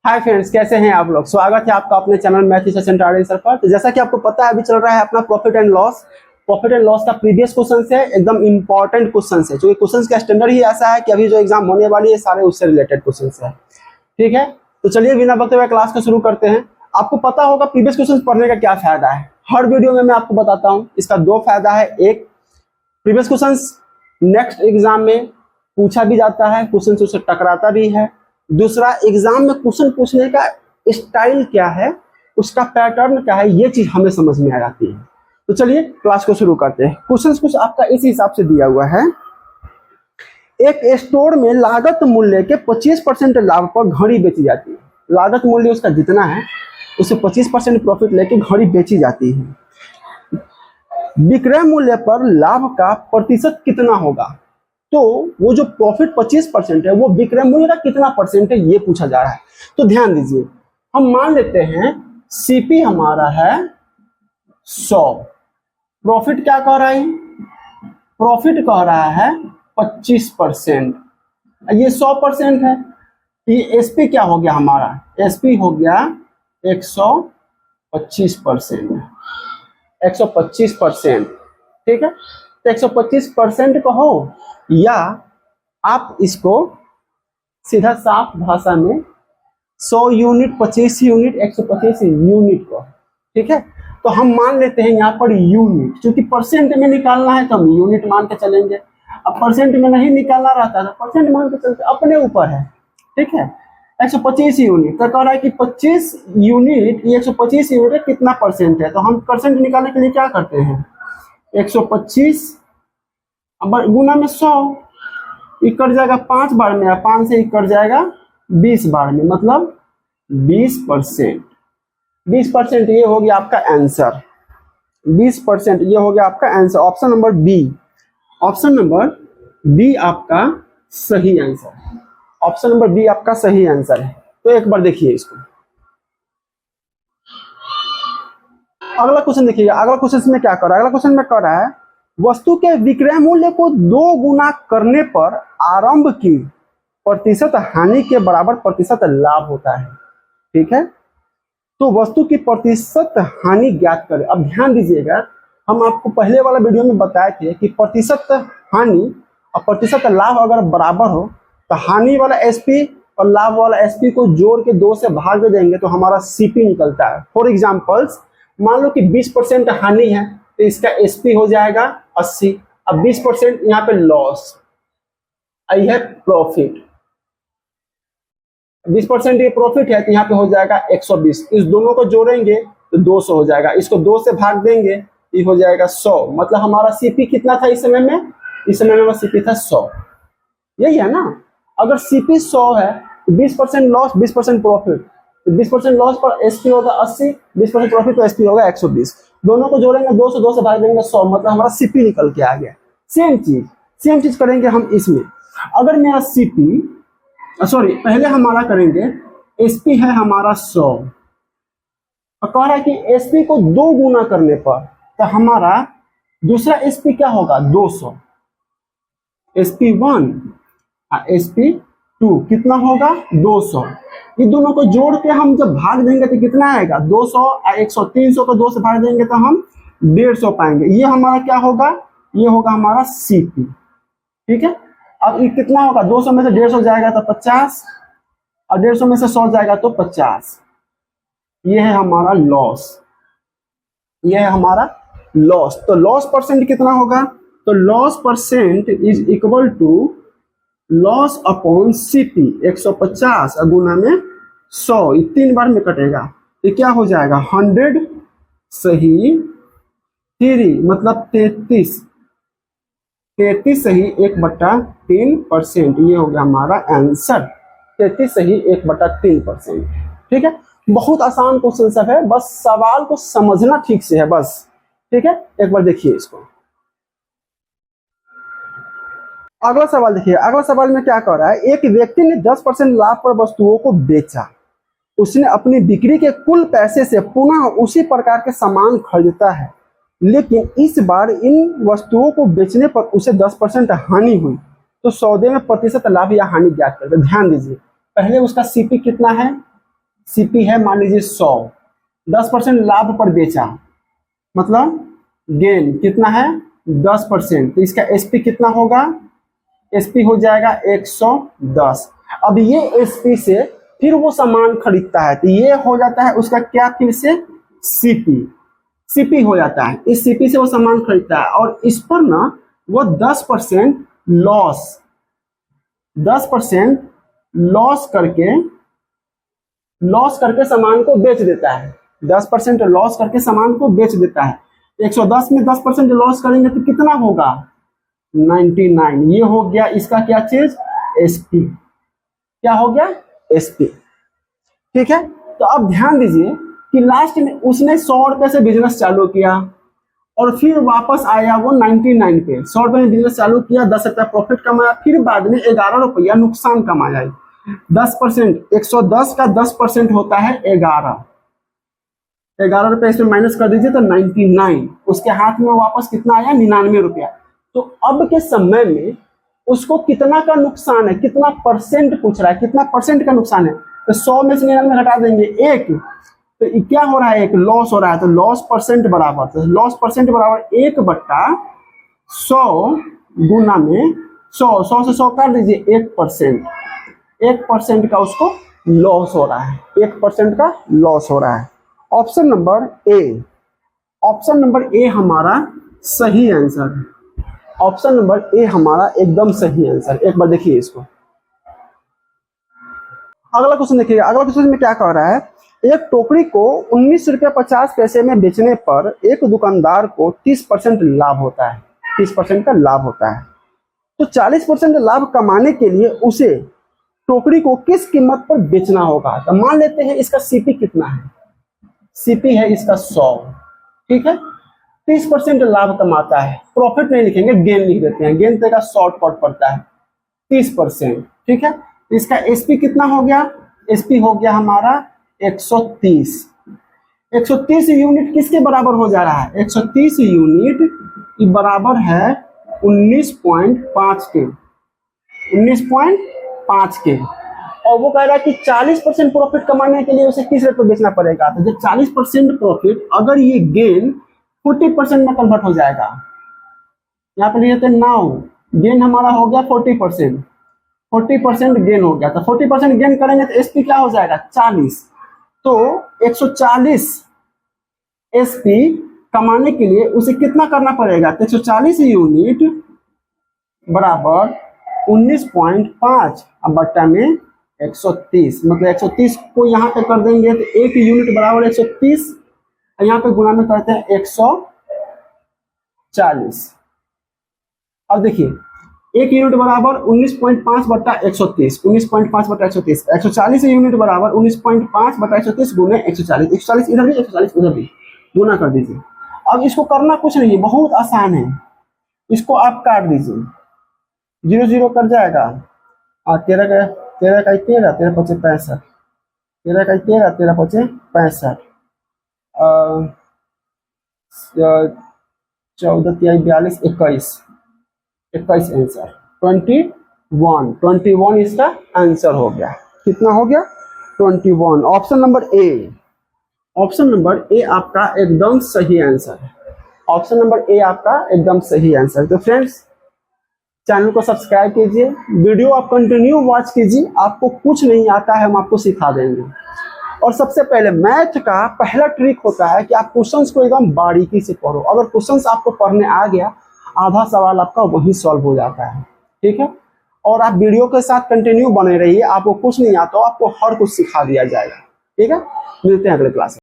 Hi friends, कैसे हैं आप लोग। स्वागत है आपका अपने चैनल मैथ सेशन सर पर। तो जैसा कि आपको पता है, अभी चल रहा है अपना प्रॉफिट एंड लॉस का प्रीवियस क्वेश्चन है, एकदम इंपॉर्टेंट क्वेश्चन है, क्योंकि क्वेश्चन का स्टैंडर्ड ही ऐसा है कि अभी जो एग्जाम होने वाली है सारे उससे रिलेटेड क्वेश्चन है। ठीक है, तो चलिए बिना वक्त हुए क्लास को शुरू करते हैं। आपको पता होगा प्रीवियस क्वेश्चन पढ़ने का क्या फायदा है। हर वीडियो में मैं आपको बताता हूँ, इसका दो फायदा है। एक, प्रीवियस क्वेश्चन नेक्स्ट एग्जाम में पूछा भी जाता है, क्वेश्चन उससे टकराता भी है। दूसरा, एग्जाम में क्वेश्चन पूछने का स्टाइल क्या है, उसका पैटर्न क्या है, ये चीज हमें समझ में आ जाती है। तो चलिए क्लास को शुरू करते हैं। क्वेश्चन कुछ आपका इस हिसाब से दिया हुआ है। एक स्टोर में लागत मूल्य के 25% लाभ पर घड़ी बेची जाती है। लागत मूल्य उसका जितना है उससे 25% प्रॉफिट लेके घड़ी बेची जाती है। विक्रय मूल्य पर लाभ का प्रतिशत कितना होगा? तो वो जो प्रॉफिट 25% है वो विक्रय मूल्य का कितना परसेंट है, ये पूछा जा रहा है। तो ध्यान दीजिए, हम मान लेते हैं सीपी हमारा है 100, प्रॉफिट क्या कह रहा है? प्रॉफिट कह रहा है 25%, ये 100% है। ये एसपी क्या हो गया हमारा? एसपी हो गया 125%, 125%। ठीक है, तो 125% कहो, या आप इसको सीधा साफ भाषा में 100 यूनिट, 25 यूनिट, 125 यूनिट को। ठीक है, तो हम मान लेते हैं यहाँ पर यूनिट, क्योंकि परसेंट में निकालना है तो हम यूनिट मान के चलेंगे। अब परसेंट में नहीं निकालना रहता है तो परसेंट मान के चलते, अपने ऊपर है। ठीक है, 125 यूनिट तो कह रहा है कि 25 यूनिट, ये 125 यूनिट कितना परसेंट है, तो हम परसेंट निकालने के लिए क्या करते हैं, 125 गुना में 100, कट जाएगा 5 बार में, 5 से कट जाएगा 20 बार में, मतलब 20%। 20% ये हो गया आपका आंसर। 20% ये हो गया आपका answer. Option number B, option number B आपका सही आंसर है। ऑप्शन नंबर बी आपका सही आंसर है। तो एक बार देखिए इसको। अगला क्वेश्चन देखिएगा। अगला क्वेश्चन में क्या कर रहा है? अगला क्वेश्चन में कर रहा है, वस्तु के विक्रय मूल्य को 2 गुना करने पर आरंभ की प्रतिशत हानि के बराबर प्रतिशत लाभ होता है। ठीक है, तो वस्तु की प्रतिशत हानि ज्ञात करें। अब ध्यान दीजिएगा, हम आपको पहले वाला वीडियो में बताए थे कि प्रतिशत हानि और प्रतिशत लाभ अगर बराबर हो तो हानि वाला एसपी और लाभ वाला एसपी को जोड़ के 2 से भाग दे देंगे तो हमारा सीपी निकलता है। फॉर एग्जाम्पल्स, मान लो कि 20% हानि है तो इसका एसपी हो जाएगा 80। अब 20% यहाँ पे लॉस, आई है प्रॉफिट। 20% ये प्रॉफिट है तो यहाँ पे हो जाएगा 120। इस दोनों को जोड़ेंगे तो 200 हो जाएगा। इसको 2 से भाग देंगे, ये हो जाएगा 100। मतलब हमारा सीपी कितना था इस समय में? इस समय में सीपी था 100। यही है ना। अगर सीपी 100 है तो 20% लॉस, 20% प्रॉफिट, तो 20% लॉस पर एसपी होगा 80, 20% प्रॉफिट तो एसपी होगा 120। दोनों को जोड़ेंगे, 2 से भाग देंगे 100, मतलब हमारा सीपी निकल के आ गया। सेम चीज करेंगे हम इसमें। अगर मेरा सीपी, सॉरी पहले हमारा करेंगे, एसपी है हमारा 100 और कह रहा है कि एसपी को 2 गुना करने पर तो हमारा दूसरा एसपी क्या होगा? 200। एसपी 1 और एसपी 2 कितना होगा? 200। ये दोनों को जोड़ के हम जब भाग देंगे तो कितना आएगा? 200 और 100। 300 को 2 से भाग देंगे तो हम 150 पाएंगे। ये हमारा क्या होगा? ये होगा हमारा सीपी। ठीक है, अब ये कितना होगा? 200 में से 150 जाएगा तो 50 और 150 में से 100 जाएगा तो 50। ये है हमारा लॉस, ये है हमारा लॉस। तो लॉस परसेंट कितना होगा? तो loss percent is equal to loss upon CP. 150 गुना में 100, ये 3 बार में कटेगा तो क्या हो जाएगा? 100 सही 3, मतलब 33 सही 1/3%। ये हो गया हमारा आंसर, 33 सही 1/3%। ठीक है, बहुत आसान क्वेश्चन सब है, बस सवाल को समझना ठीक से है बस। ठीक है, एक बार देखिए इसको। अगला सवाल देखिए। अगला सवाल में क्या कर रहा है, एक व्यक्ति ने 10% लाभ पर वस्तुओं को बेचा। उसने अपनी बिक्री के कुल पैसे से पुनः उसी प्रकार के सामान खरीदता है, लेकिन इस बार इन वस्तुओं को बेचने पर उसे 10% हानि हुई, तो सौदे में प्रतिशत लाभ या हानि ज्ञात करते। ध्यान दीजिए, पहले उसका सीपी कितना है सीपी है मान लीजिए 100, 10% लाभ पर बेचा, मतलब गेन कितना है 10%, तो इसका एसपी कितना होगा, एसपी हो जाएगा 110। अब ये एसपी से फिर वो सामान खरीदता है तो ये हो जाता है उसका क्या, फिर से सीपी, सीपी हो जाता है। इस सीपी से वो सामान खरीदता है और इस पर ना वो 10% लॉस, 10% लॉस करके सामान को बेच देता है, 10% लॉस करके सामान को बेच देता है। 110 में 10% लॉस करेंगे तो कितना होगा 99। ये हो गया इसका क्या चीज, एसपी, क्या हो गया एसपी। ठीक है, तो अब ध्यान दीजिए कि लास्ट में उसने 100 रुपए से बिजनेस चालू किया और फिर वापस आया वो 99 पे। 100 रुपए में बिजनेस चालू किया, 10 रुपया प्रॉफिट कमाया, फिर बाद में 11 रुपया नुकसान कमाया। 10%, 110 का 10% होता है 11 रुपए, इसमें माइनस कर दीजिए तो 99। उसके हाथ में वापस कितना आया 99 रुपया। तो अब के समय में उसको कितना का नुकसान है, कितना परसेंट पूछ रहा है, कितना परसेंट का नुकसान है, तो 100 में से 99 घटा देंगे 1, तो क्या हो रहा है, एक लॉस हो रहा है। तो लॉस परसेंट बराबर, तो लॉस परसेंट बराबर 1/100 गुना में 100 से 100 कर दीजिए 1%, 1% का उसको लॉस हो रहा है, 1% का लॉस हो रहा है। Option number A, option number A हमारा सही आंसर है। ऑप्शन नंबर ए हमारा एकदम सही आंसर। एक बार देखिए इसको, अगला क्वेश्चन देखिएगा। अगला क्वेश्चन में क्या कह रहा है, एक टोकरी को 19 रुपया 50 पैसे में बेचने पर एक दुकानदार को 30% लाभ होता है, 30% का लाभ होता है। तो 40% लाभ कमाने के लिए उसे टोकरी को किस कीमत पर बेचना होगा। तो मान लेते हैं इसका सीपी कितना है, सीपी है इसका 100, ठीक है। 30% लाभ कमाता है, प्रॉफिट नहीं लिखेंगे गेन लिख देते हैं, गेन का शॉर्टकट पड़ता है 30%, ठीक है। इसका एसपी कितना हो गया, एसपी हो गया हमारा 130। 130 यूनिट किसके बराबर हो जा रहा है, 130 यूनिट बराबर है 19.5 के, 19.5 के। और वो कह रहा है कि 40% प्रॉफिट कमाने के लिए उसे किस रेट पर बेचना पड़ेगा। तो जब 40% प्रॉफिट, अगर ये गेन 40% में कन्वर्ट हो जाएगा, यहाँ पे लिखते हैं नाउ गेन हमारा हो गया 40%, 40% गेन हो गया। तो 40% गेन करेंगे तो एसपी क्या हो जाएगा 40। तो 140 एसपी कमाने के लिए उसे कितना करना पड़ेगा, तो 140 यूनिट बराबर 19.5 अब बट्टा में 130, मतलब 130 को यहाँ पे कर देंगे तो एक यूनिट बराबर 130, यहाँ पे गुना में करते हैं 140। अब देखिए एक यूनिट बराबर 19.5 बट्टा 130, 19.5 बट्टा 130, 140 यूनिट बराबर 19.5 बट्टा 130 गुने 140, 140 इधर भी 140 उधर भी, गुना कर दीजिए। अब इसको करना कुछ नहीं है, बहुत आसान है। इसको आप काट दीजिए, 0 0 कट जाएगा, 13 का 13, 13 5 65, 13 का 13, 13 5 65, 14 3 42 21 आंसर 21 इसका आंसर हो गया। कितना हो गया 21। Option number A, option number A आपका एकदम सही आंसर है। ऑप्शन नंबर ए आपका एकदम सही आंसर। तो फ्रेंड्स चैनल को सब्सक्राइब कीजिए, वीडियो आप कंटिन्यू वॉच कीजिए, आपको कुछ नहीं आता है हम आपको सिखा देंगे। और सबसे पहले मैथ का पहला ट्रिक होता है कि आप क्वेश्चंस को एकदम बारीकी से पढ़ो। अगर क्वेश्चंस आपको पढ़ने आ गया, आधा सवाल आपका वही सॉल्व हो जाता है, ठीक है। और आप वीडियो के साथ कंटिन्यू बने रहिए, आपको कुछ नहीं आता, आपको हर कुछ सिखा दिया जाएगा, ठीक है। मिलते हैं अगले क्लास में।